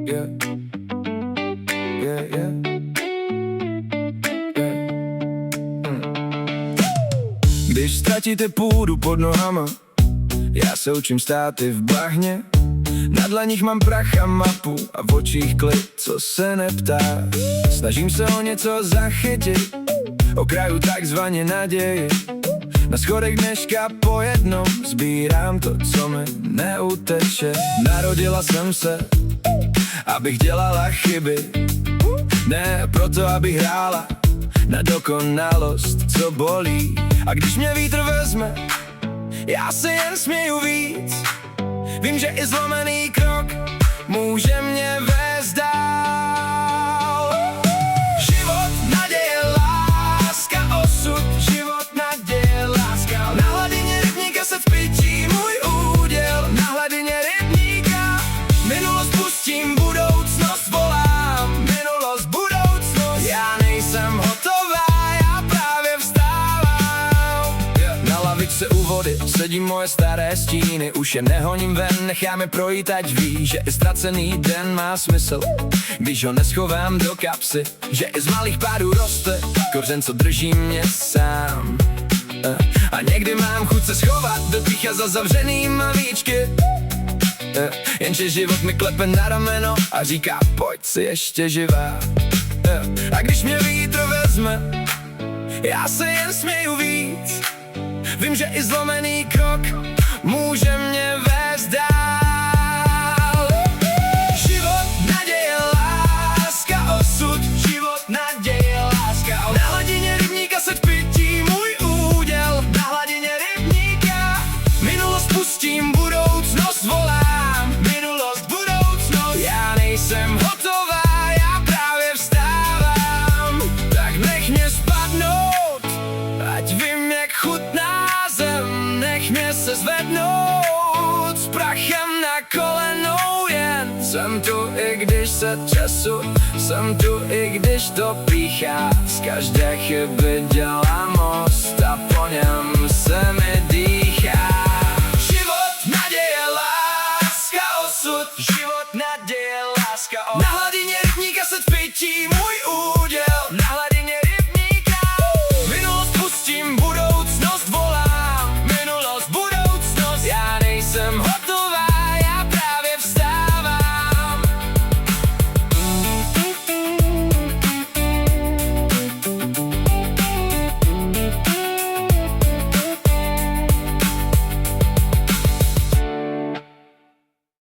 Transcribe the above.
Yeah. Yeah, yeah. Yeah. Když ztratíte půdu pod nohama, já se učím stát i v bahně. Na dlaních mám prach a mapu a v očích klid, co se neptá. Snažím se o něco zachytit, okraju takzvaně naději. Na schodech dneška po jednom sbírám to, co mi neuteče. Narodila jsem se, abych dělala chyby, ne proto, abych hrála na dokonalost, co bolí. A když mě vítr vezme, já se jen směju víc. Vím, že i zlomený krok může mě vést dál. Život, naděje, láska, osud. Život, naděje, láska. Na hladině rybníka se cpití můj úděl. Na hladině rybníka minulost pustím, budoucnost volám. Minulost, budoucnost. Já nejsem hotová, já právě vstávám. Na lavičce u vody sedí moje staré stíny. Už je nehoním ven, nechám je projít, ať ví, že i ztracený den má smysl, když ho neschovám do kapsy. Že i z malých pádů roste kořen, co drží mě sám. A někdy mám chuť se schovat do ticha za zavřenýma víčky. Jenže život mi klepe na rameno a říká, pojď si ještě živá. A když mě vítr vezme, já se jen směju víc. Vím, že i zlomený krok může mě vést dál. Život, naděje, láska, osud. Život, naděje, láska. Na hladině rybníka se cpití můj úděl. Na hladině rybníka minulost pustím, budoucnost volám. Minulost, budoucnost. Já nejsem hotová, já právě vstávám. Tak nech mě spadnout, ať vím, jak chutná zem. Nech mě se zvednout s prachem na kolenou jen. Jsem tu, i když se třesu, jsem tu, i když to píchá. Z každé chyby dělám most a po něm